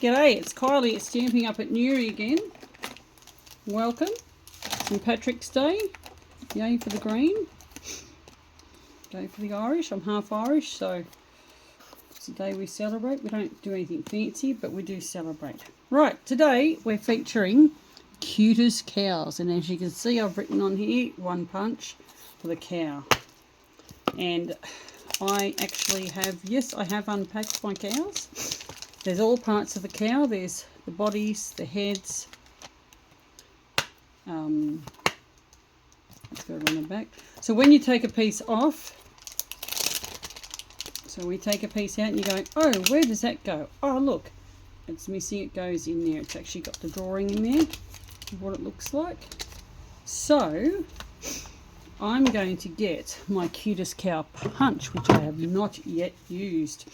G'day, it's Kylie at Stamping up at Newry again. Welcome. St Patrick's Day. Yay for the green. Go for the Irish. I'm half Irish, so it's a day we celebrate. We don't do anything fancy, but we do celebrate. Right, today we're featuring Cutest cows. And as you can see, I've written on here, one punch for the cow. And I actually have, yes, I have unpacked my cows. There's all parts of the cow. There's the bodies, the heads. Let's go run it back. So when you take a piece off, so we take a piece out and you're going, oh, where does that go? Oh, look, it's missing. It goes in there. It's actually got the drawing in there of what it looks like. So I'm going to get my Cutest cow punch, which I have not yet used.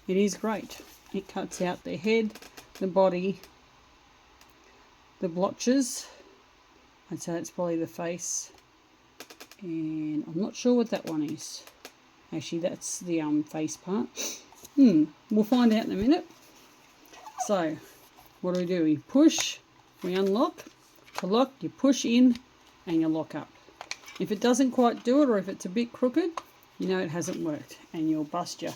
It is great. It cuts out the head, the body, the blotches. I'd say it's probably the face. And I'm not sure what that one is. Actually, that's the face part. We'll find out in a minute. So, what do? We push, we unlock. To lock, you push in and you lock up. If it doesn't quite do it, or if it's a bit crooked, you know it hasn't worked, and you'll bust it.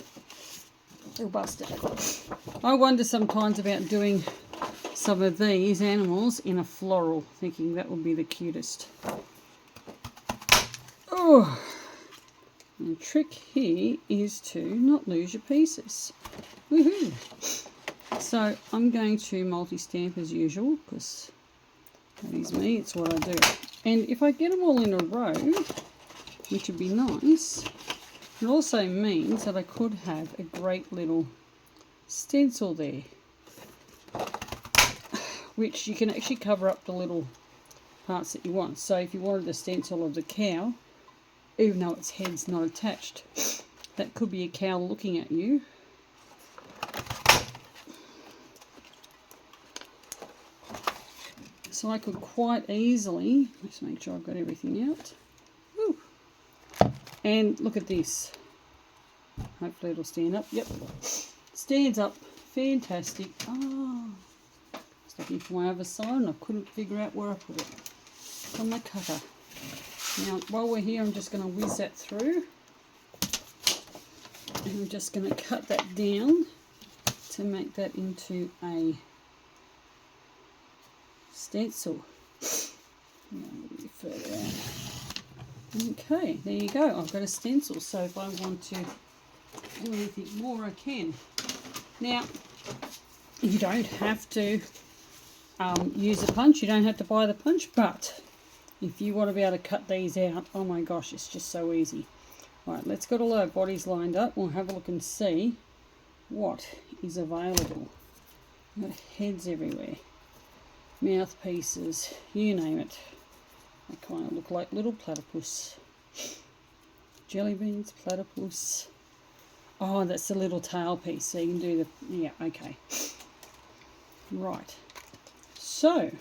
I wonder sometimes about doing some of these animals in a floral, thinking that would be the cutest. Oh, the trick here is to not lose your pieces. Woohoo! So I'm going to multi-stamp as usual, because that is me, it's what I do. And if I get them all in a row, which would be nice, it also means that I could have a great little stencil there, which you can actually cover up the little parts that you want. So if you wanted a stencil of the cow, even though its head's not attached, that could be a cow looking at you. So I could quite easily, let's make sure I've got everything out. Woo. And look at this. Hopefully it'll stand up. Yep. Stands up. Fantastic. Oh, I was looking for my other side and I couldn't figure out where I put it. On my cutter. Now, while we're here, I'm just going to whiz that through. And I'm just going to cut that down to make that into a stencil. A little bit further out. Okay, there you go. I've got a stencil. So if I want to do anything more, I can. Now, you don't have to use a punch. You don't have to buy the punch, but if you want to be able to cut these out, oh my gosh, it's just so easy. Right, let's get all our bodies lined up. We'll have a look and see what is available. We've got heads everywhere. Mouthpieces, you name it. They kind of look like little platypus. Jelly beans, platypus. Oh, that's the little tail piece, so you can do the, yeah, okay. Right. So,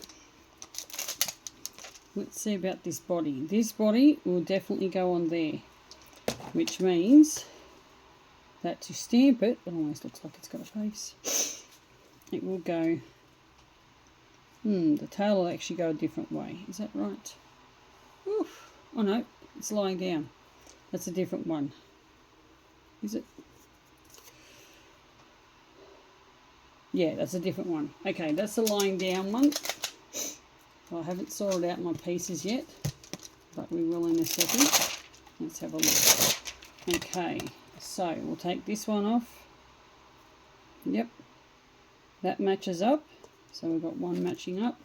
let's see about this body. This body will definitely go on there, which means that to stamp it, it almost looks like it's got a face. It will go, the tail will actually go a different way. Is that right? Oof. Oh no, it's lying down. That's a different one. Is it? Yeah, that's a different one. Okay, that's the lying down one. I haven't sorted out my pieces yet, but we will in a second. Let's have a look. Okay, so we'll take this one off. Yep, that matches up. So we've got one matching up.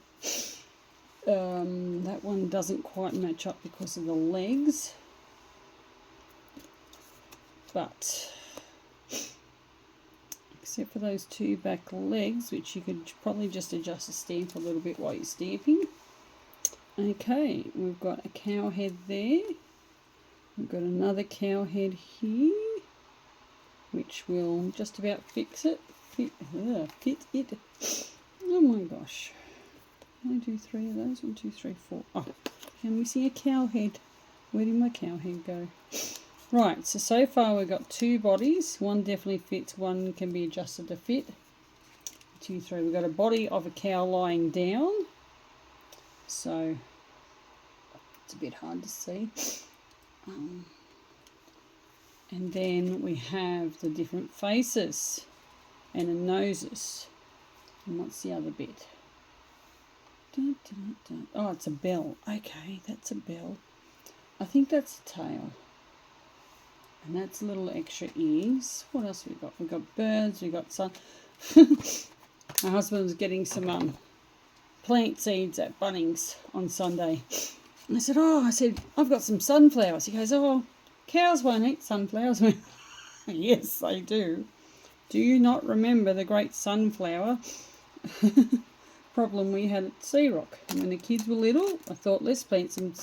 That one doesn't quite match up because of the legs. But except for those two back legs, which you could probably just adjust the stamp a little bit while you're stamping. Okay, we've got a cow head there. We've got another cow head here, which will just about fix it. Fit it. Oh my gosh. Can I do 3 of those? 1, 2, 3, 4. Oh, I'm missing a cow head. Where did my cow head go? Right, so far we've got 2 bodies. One definitely fits, one can be adjusted to fit. 2, 3. We've got a body of a cow lying down. So it's a bit hard to see. And then we have the different faces and the noses. And what's the other bit? Dun, dun, dun. Oh, it's a bell. Okay, that's a bell. I think that's a tail. And that's little extra ears. What else have we got? We've got birds, we've got sun. My husband was getting some plant seeds at Bunnings on Sunday. And I said, I've got some sunflowers. He goes, oh, cows won't eat sunflowers. Yes, they do. Do you not remember the great sunflower problem we had at Sea Rock? When the kids were little, I thought, let's plant some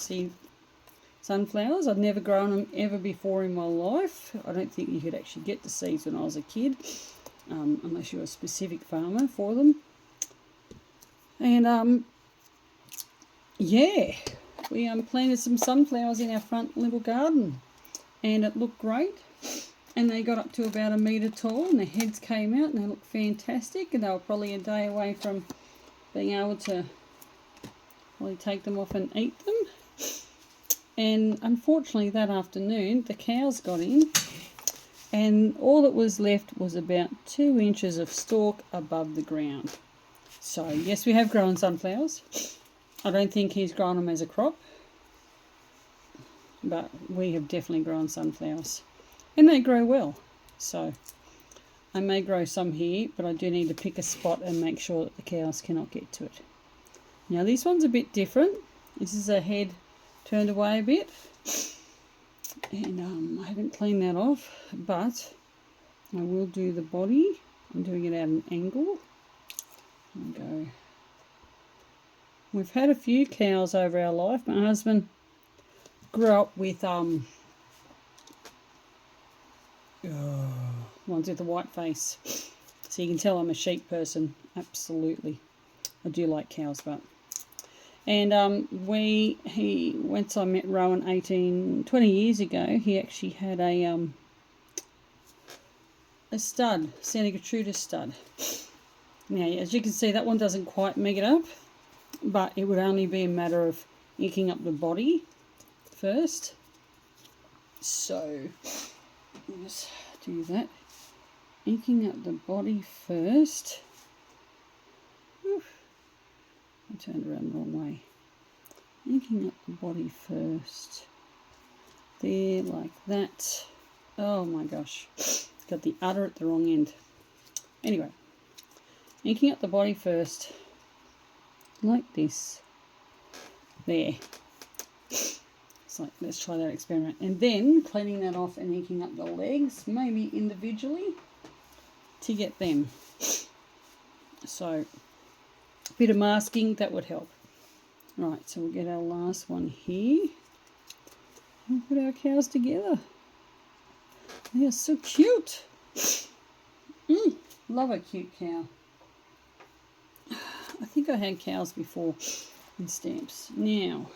sunflowers. I'd never grown them ever before in my life. I don't think you could actually get the seeds when I was a kid, unless you're a specific farmer for them. And yeah, we planted some sunflowers in our front little garden, and it looked great. And they got up to about 1 metre tall, and the heads came out, and they looked fantastic. And they were probably a day away from being able to probably take them off and eat them. And unfortunately that afternoon the cows got in, and all that was left was about 2 inches of stalk above the ground. So yes, we have grown sunflowers. I don't think he's grown them as a crop, but we have definitely grown sunflowers, and they grow well. So I may grow some here, but I do need to pick a spot and make sure that the cows cannot get to it. Now this one's a bit different. This is a head turned away a bit, and I haven't cleaned that off, but I will do the body. I'm doing it at an angle. There we go. We've had a few cows over our life. My husband grew up with ones with a white face, so you can tell I'm a sheep person. Absolutely, I do like cows, but. And once I met Rowan 20 years ago, he actually had a stud, Santa Gertrudis stud. Now, as you can see, that one doesn't quite make it up, but it would only be a matter of inking up the body first. So, let's do that. Inking up the body first. Whew. I turned around the wrong way. Inking up the body first. There, like that. Oh my gosh. Got the udder at the wrong end. Anyway, inking up the body first. Like this. There. So let's try that experiment. And then cleaning that off and inking up the legs, maybe individually, to get them. So a bit of masking, that would help. Right, so we'll get our last one here. We'll put our cows together. They are so cute. Love a cute cow. I think I had cows before in stamps. Now,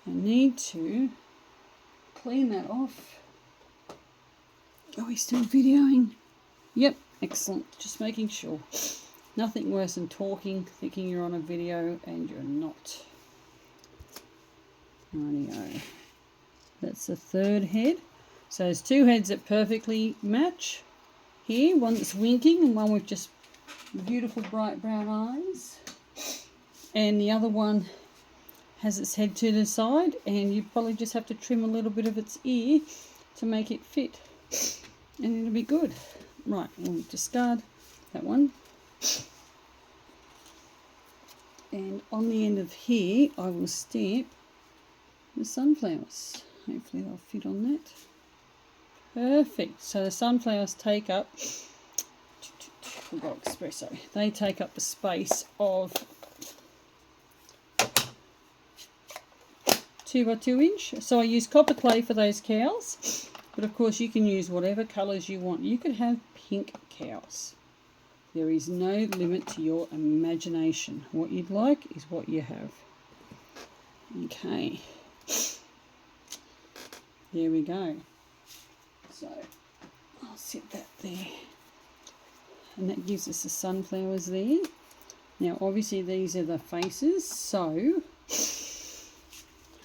I need to clean that off. Are we still videoing? Yep, excellent. Just making sure. Nothing worse than talking, thinking you're on a video and you're not. Rightio. That's the third head. So there's 2 heads that perfectly match here. One that's winking and one with just beautiful bright brown eyes. And the other one has its head to the side, and you probably just have to trim a little bit of its ear to make it fit. And it'll be good. Right, we'll discard that one. And on the end of here, I will stamp the sunflowers. Hopefully they'll fit on that. Perfect. So the sunflowers take up, we've got espresso, they take up the space of 2 by 2 inch. So I use copper clay for those cows, but of course you can use whatever colours you want. You could have pink cows. There is no limit to your imagination. What you'd like is what you have. Okay. There we go. So I'll set that there. and that gives us the sunflowers there. Now obviously these are the faces, so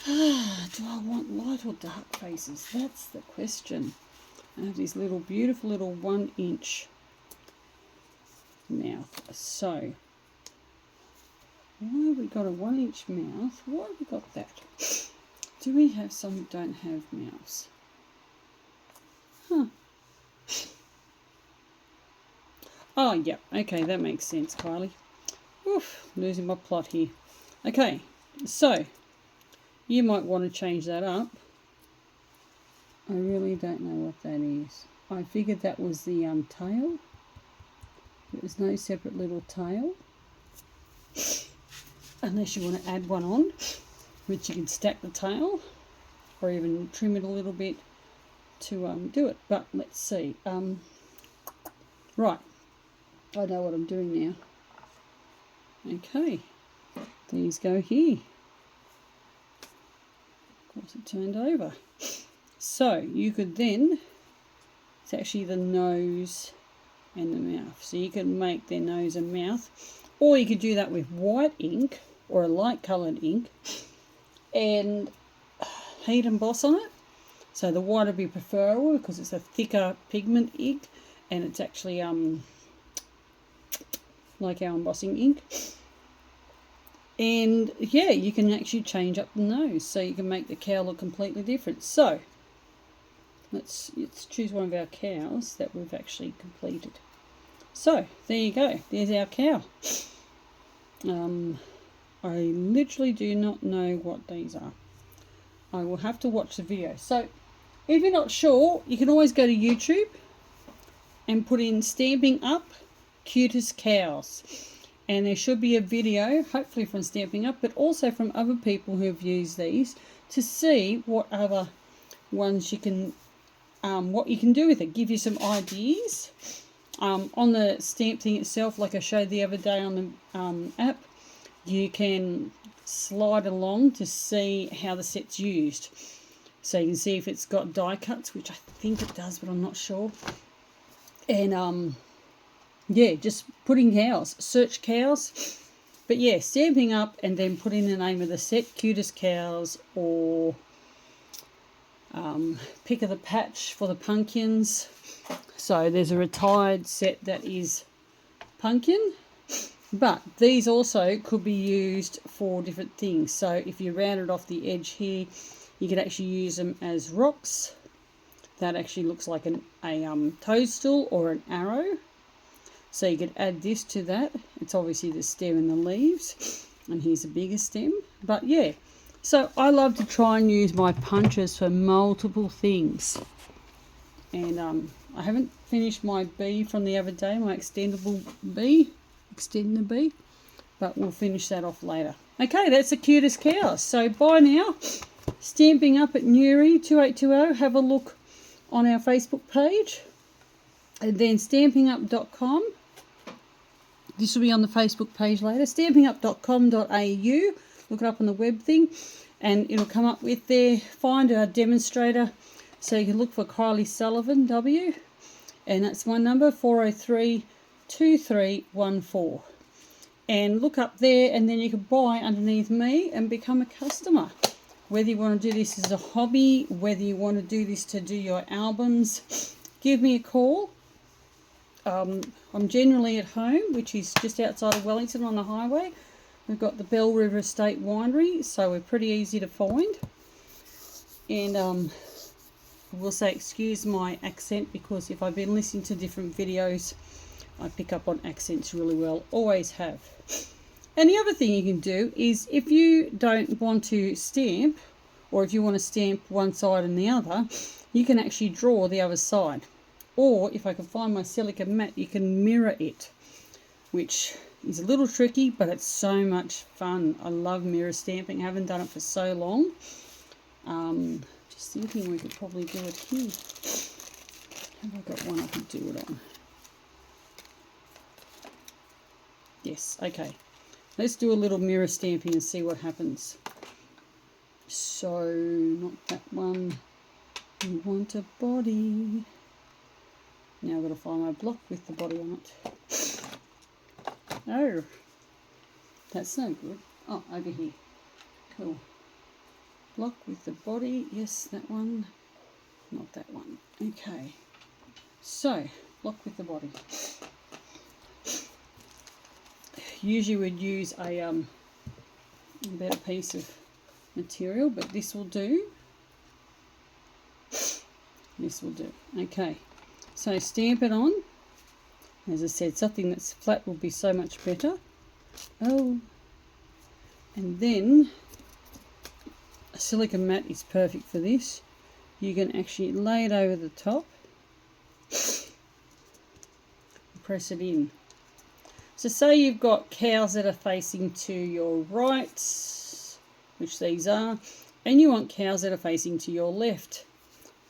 do I want light or dark faces? That's the question. I have this little beautiful little 1-inch mouth. So why have we got a 1-inch mouth? Why have we got that? Do we have some that don't have mouths? Huh. Oh, yeah. Okay, that makes sense, Kylie. Oof, losing my plot here. Okay, so you might want to change that up. I really don't know what that is. I figured that was the tail. There's no separate little tail. Unless you want to add one on, which you can stack the tail or even trim it a little bit to do it. But let's see. Right. I know what I'm doing now. Okay. These go here. Of course it turned over. So you could then, it's actually the nose and the mouth. So you can make their nose and mouth, or you could do that with white ink or a light coloured ink and heat emboss on it. So the white would be preferable because it's a thicker pigment ink and it's actually like our embossing ink. And yeah, you can actually change up the nose so you can make the cow look completely different. So let's choose one of our cows that we've actually completed. So there you go, there's our cow. I literally do not know what these are. I will have to watch the video. So if you're not sure, you can always go to YouTube and put in Stamping Up Cutest Cows. And there should be a video, hopefully from Stamping Up, but also from other people who have used these to see what other ones you can, what you can do with it. Give you some ideas. On the stamp thing itself, like I showed the other day on the app, you can slide along to see how the set's used. So you can see if it's got die cuts, which I think it does, but I'm not sure. And yeah, just putting cows, search cows. But yeah, Stamping Up and then put in the name of the set, Cutest Cows, or Pick of the Patch for the pumpkins. So there's a retired set that is pumpkin, but these also could be used for different things. So if you rounded off the edge here, you could actually use them as rocks. That actually looks like a toadstool or an arrow. So you could add this to that. It's obviously the stem and the leaves, and here's a bigger stem. But yeah, so I love to try and use my punches for multiple things. And I haven't finished my bee from the other day, my extendable bee, but we'll finish that off later. Okay, that's the Cutest Cows. So bye now. Stamping Up at Newry 2820. Have a look on our Facebook page. And then stampingup.com. This will be on the Facebook page later. Stampingup.com.au. Look it up on the web thing and it'll come up with there. Find our demonstrator. So you can look for Kylie Sullivan, W. And that's my number, 403-2314. And look up there and then you can buy underneath me and become a customer. Whether you want to do this as a hobby, whether you want to do this to do your albums, give me a call. I'm generally at home, which is just outside of Wellington on the highway. We've got the Bell River Estate Winery, so we're pretty easy to find. And I will say excuse my accent, because if I've been listening to different videos, I pick up on accents really well, always have. And the other thing you can do is, if you don't want to stamp, or if you want to stamp one side and the other, you can actually draw the other side. Or if I can find my silica mat, you can mirror it, which is a little tricky, but it's so much fun. I love mirror stamping. I haven't done it for so long. Just thinking we could probably do it here. Have I got one I can do it on? Yes, okay. Let's do a little mirror stamping and see what happens. So, not that one. We want a body. Now I've got to find my block with the body on it. Oh, that's no good. Oh, over here. Cool. Block with the body. Yes, that one. Not that one. Okay. So, block with the body. Usually we'd use a better piece of material, but this will do. This will do. Okay. So stamp it on. As I said, something that's flat will be so much better. Oh. And then a silicone mat is perfect for this. You can actually lay it over the top. Press it in. So say you've got cows that are facing to your right, which these are, and you want cows that are facing to your left.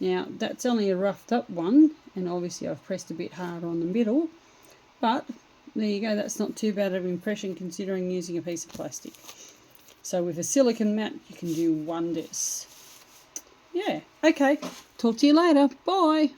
Now that's only a roughed up one, and obviously I've pressed a bit harder on the middle, but there you go, that's not too bad of an impression considering using a piece of plastic. So with a silicone mat you can do wonders. Yeah, okay, talk to you later, bye.